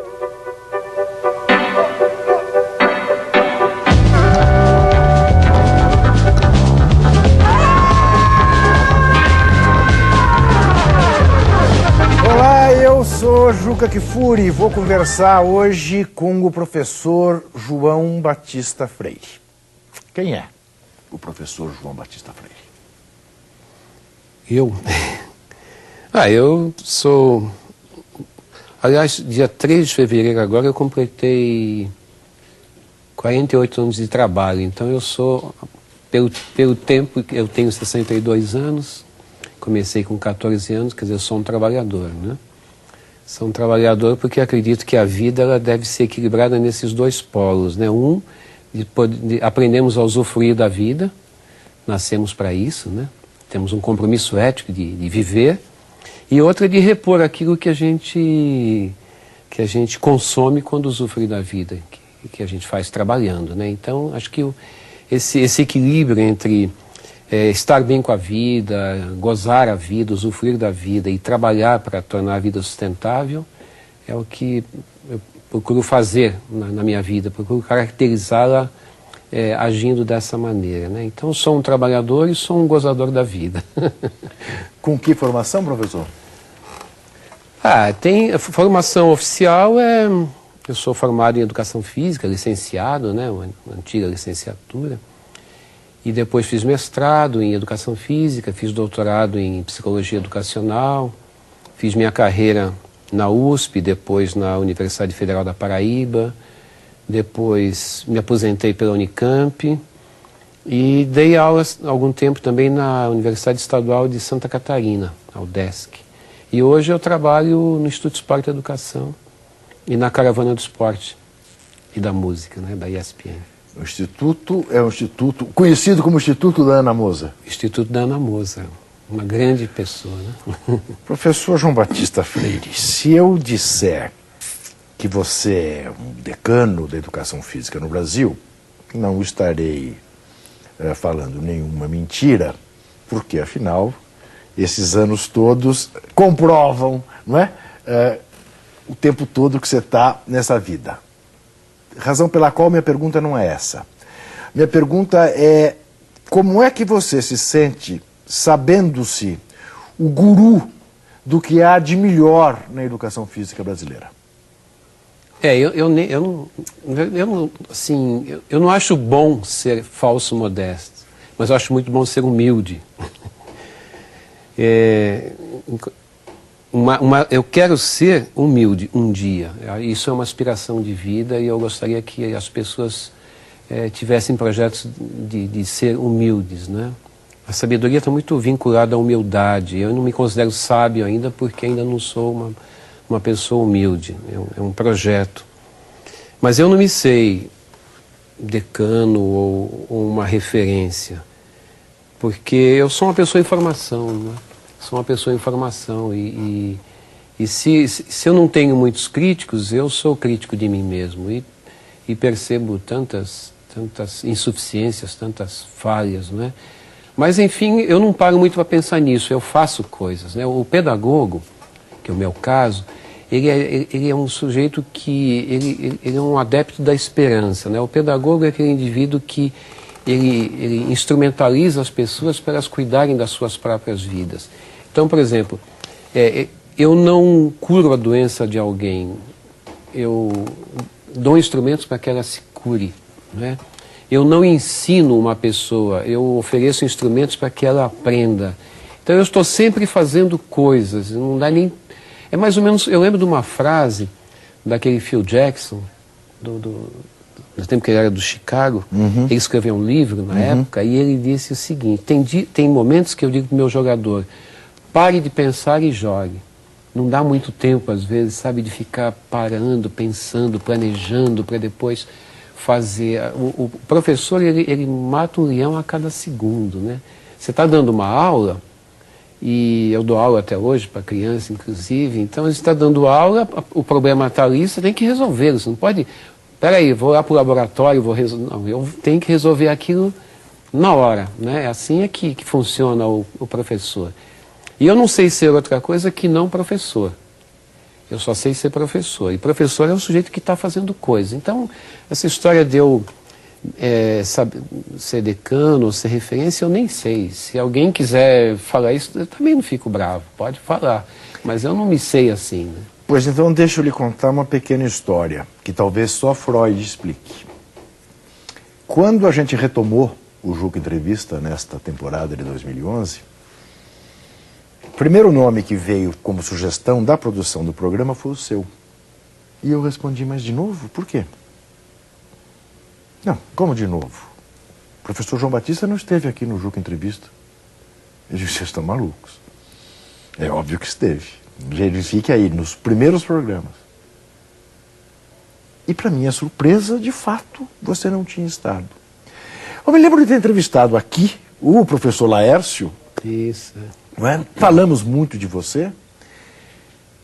Eu sou Juca Kfouri e vou conversar hoje com o professor João Batista Freire. Quem é o professor João Batista Freire? Eu sou... Aliás, dia 3 de fevereiro agora eu completei 48 anos de trabalho. Então eu sou, pelo tempo, eu tenho 62 anos, comecei com 14 anos, quer dizer, eu sou um trabalhador, né? Sou um trabalhador porque acredito que a vida ela deve ser equilibrada nesses dois polos, né? Aprendemos a usufruir da vida, nascemos para isso, né? Temos um compromisso ético de viver, e outra de repor aquilo que a gente consome quando usufrui da vida, que a gente faz trabalhando, né? Então, acho que esse equilíbrio entre estar bem com a vida, gozar a vida, usufruir da vida e trabalhar para tornar a vida sustentável é o que eu procuro fazer na minha vida, procuro caracterizá-la agindo dessa maneira, né? Então sou um trabalhador e sou um gozador da vida. Com que formação, professor? Tem a formação oficial, eu sou formado em Educação Física, licenciado, né? Uma antiga licenciatura. E depois fiz mestrado em Educação Física, fiz doutorado em Psicologia Educacional, fiz minha carreira na USP, depois na Universidade Federal da Paraíba, depois me aposentei pela Unicamp e dei aulas há algum tempo também na Universidade Estadual de Santa Catarina, a UDESC. E hoje eu trabalho no Instituto Esporte e Educação e na Caravana do Esporte e da Música, né, da ESPN. O Instituto é um instituto conhecido como Instituto da Ana Moza. Instituto da Ana Moza, uma grande pessoa, né? Professor João Batista Freire, se eu disser que você é um decano da educação física no Brasil, não estarei falando nenhuma mentira, porque afinal esses anos todos comprovam, não é? O tempo todo que você está nessa vida. Razão pela qual minha pergunta não é essa. Minha pergunta é: como é que você se sente sabendo-se o guru do que há de melhor na educação física brasileira? Eu não acho bom ser falso modesto, mas eu acho muito bom ser humilde. Eu quero ser humilde um dia. Isso é uma aspiração de vida e eu gostaria que as pessoas tivessem projetos de ser humildes, né? A sabedoria está muito vinculada à humildade. Eu não me considero sábio ainda porque ainda não sou uma pessoa humilde. É um projeto. Mas eu não me sei decano ou uma referência, porque eu sou uma pessoa em formação, né? Sou uma pessoa em formação e se eu não tenho muitos críticos, eu sou crítico de mim mesmo e percebo tantas insuficiências, tantas falhas, né? Mas enfim, eu não paro muito para pensar nisso, eu faço coisas, né? O pedagogo, que é o meu caso, ele é um sujeito que ele é um adepto da esperança, né? O pedagogo é aquele indivíduo que ele instrumentaliza as pessoas para elas cuidarem das suas próprias vidas. Então, por exemplo, eu não curo a doença de alguém, eu dou instrumentos para que ela se cure, né? Eu não ensino uma pessoa, eu ofereço instrumentos para que ela aprenda. Então eu estou sempre fazendo coisas, não dá nem... É mais ou menos, eu lembro de uma frase daquele Phil Jackson, no tempo que ele era do Chicago, ele escreveu um livro na época e ele disse o seguinte: tem momentos que eu digo para o meu jogador, pare de pensar e jogue. Não dá muito tempo, às vezes, sabe, de ficar parando, pensando, planejando para depois fazer. O professor, ele mata um leão a cada segundo, né? Você está dando uma aula, e eu dou aula até hoje para criança, inclusive, então você está dando aula, o problema está ali, você tem que resolvê-lo, você não pode... Peraí, vou lá para o laboratório, vou resolver... Não, eu tenho que resolver aquilo na hora, né? Assim é que funciona o professor. E eu não sei ser outra coisa que não professor. Eu só sei ser professor. E professor é o sujeito que está fazendo coisa. Então, essa história de eu ser decano, ser referência, eu nem sei. Se alguém quiser falar isso, eu também não fico bravo. Pode falar. Mas eu não me sei assim, né? Pois então, deixa eu lhe contar uma pequena história, que talvez só Freud explique. Quando a gente retomou o Juca Entrevista, nesta temporada de 2011, o primeiro nome que veio como sugestão da produção do programa foi o seu. E eu respondi, mas de novo? Por quê? Não, como de novo? O professor João Batista não esteve aqui no Juca Entrevista. Eu disse, vocês estão malucos. É óbvio que esteve. Verifique aí, nos primeiros programas. E para minha surpresa, de fato, você não tinha estado. Eu me lembro de ter entrevistado aqui o professor Laércio. Isso. Não é? Falamos muito de você.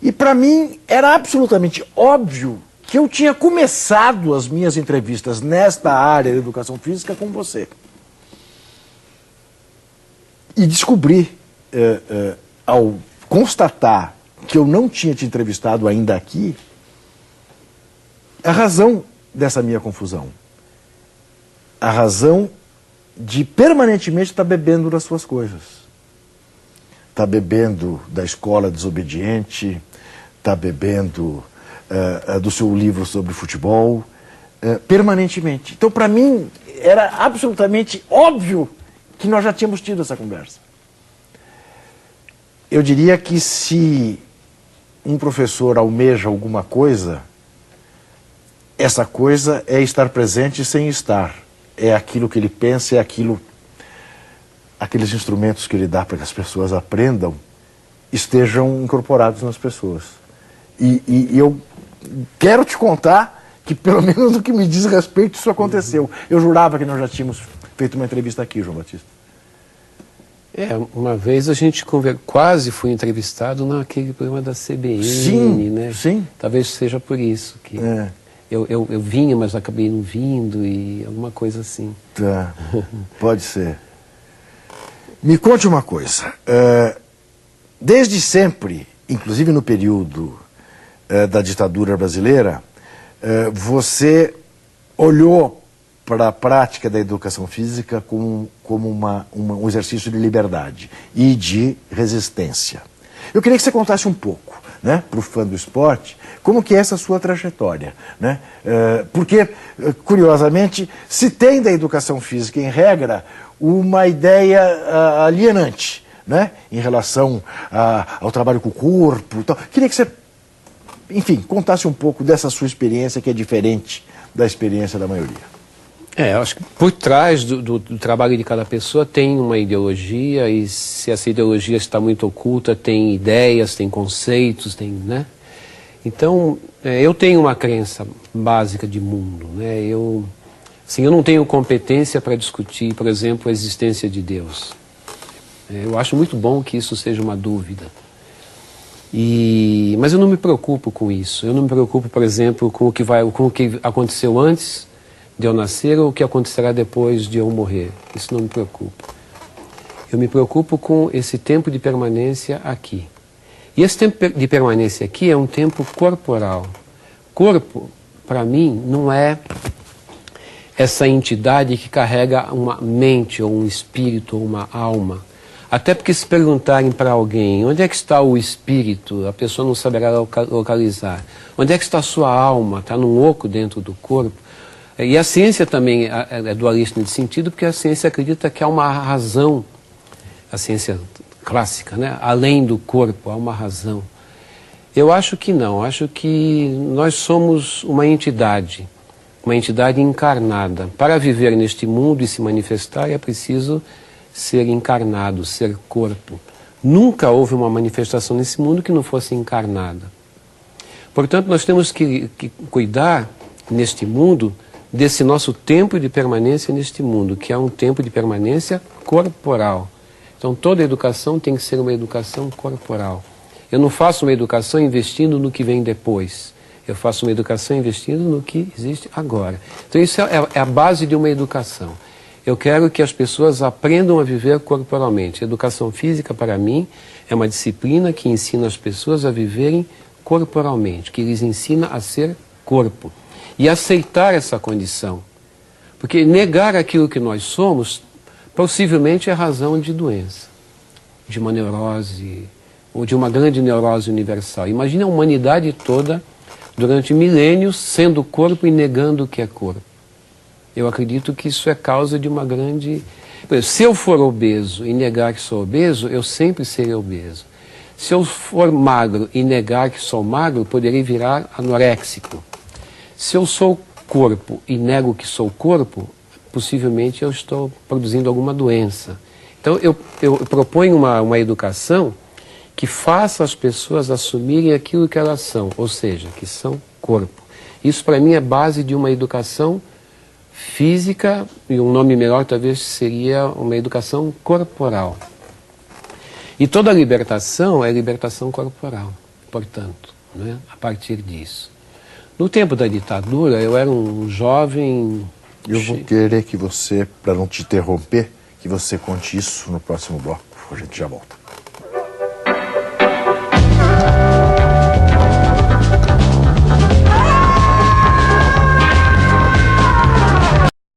E para mim era absolutamente óbvio que eu tinha começado as minhas entrevistas nesta área de educação física com você. E descobri, ao constatar que eu não tinha te entrevistado ainda aqui, a razão dessa minha confusão. A razão de permanentemente estar bebendo das suas coisas. Está bebendo da escola desobediente, está bebendo do seu livro sobre futebol, permanentemente. Então, para mim, era absolutamente óbvio que nós já tínhamos tido essa conversa. Eu diria que se um professor almeja alguma coisa, essa coisa é estar presente sem estar. É aquilo que ele pensa, é aqueles instrumentos que ele dá para que as pessoas aprendam estejam incorporados nas pessoas. E eu quero te contar que, pelo menos no que me diz respeito, isso aconteceu. Eu jurava que nós já tínhamos feito uma entrevista aqui, João Batista. Uma vez a gente quase foi entrevistado naquele programa da CBN, sim, né? Sim. Talvez seja por isso que eu vinha, mas acabei não vindo e alguma coisa assim. Tá, pode ser. Me conte uma coisa. Desde sempre, inclusive no período da ditadura brasileira, você olhou para a prática da educação física como um exercício de liberdade e de resistência. Eu queria que você contasse um pouco, né, para o fã do esporte, como que é essa sua trajetória, né? Porque, curiosamente, se tem da educação física, em regra, uma ideia alienante, né, em relação ao trabalho com o corpo. Tal. Queria que você, enfim, contasse um pouco dessa sua experiência, que é diferente da experiência da maioria. Eu acho que por trás do trabalho de cada pessoa tem uma ideologia, e se essa ideologia está muito oculta, tem ideias, tem conceitos, né? Então, eu tenho uma crença básica de mundo, né? Eu não tenho competência para discutir, por exemplo, a existência de Deus. Eu acho muito bom que isso seja uma dúvida. Mas eu não me preocupo com isso. Eu não me preocupo, por exemplo, com o que aconteceu antes de eu nascer ou o que acontecerá depois de eu morrer. Isso não me preocupa. Eu me preocupo com esse tempo de permanência aqui. E esse tempo de permanência aqui é um tempo corporal. Corpo, para mim, não é essa entidade que carrega uma mente, ou um espírito, ou uma alma. Até porque se perguntarem para alguém, onde é que está o espírito, a pessoa não saberá localizar. Onde é que está a sua alma? Está num oco dentro do corpo? E a ciência também é dualista nesse sentido, porque a ciência acredita que há uma razão, a ciência clássica, né? Além do corpo, há uma razão. Eu acho que não, acho que nós somos uma entidade encarnada. Para viver neste mundo e se manifestar é preciso ser encarnado, ser corpo. Nunca houve uma manifestação nesse mundo que não fosse encarnada. Portanto, nós temos que cuidar neste mundo desse nosso tempo de permanência neste mundo, que é um tempo de permanência corporal. Então, toda educação tem que ser uma educação corporal. Eu não faço uma educação investindo no que vem depois. Eu faço uma educação investindo no que existe agora. Então, isso é a base de uma educação. Eu quero que as pessoas aprendam a viver corporalmente. A educação física, para mim, é uma disciplina que ensina as pessoas a viverem corporalmente, que lhes ensina a ser corpo e aceitar essa condição. Porque negar aquilo que nós somos possivelmente é razão de doença, de uma neurose ou de uma grande neurose universal. Imagine a humanidade toda durante milênios sendo corpo e negando o que é corpo. Eu acredito que isso é causa de uma grande... Por exemplo, se eu for obeso e negar que sou obeso, eu sempre serei obeso. Se eu for magro e negar que sou magro, poderei virar anoréxico. Se eu sou corpo e nego que sou corpo, possivelmente eu estou produzindo alguma doença. Então eu proponho uma educação que faça as pessoas assumirem aquilo que elas são, ou seja, que são corpo. Isso para mim é base de uma educação física, e um nome melhor talvez seria uma educação corporal. E toda libertação é libertação corporal, portanto, né, a partir disso. No tempo da ditadura, eu era um jovem... Eu vou querer que você, para não te interromper, que você conte isso no próximo bloco. A gente já volta.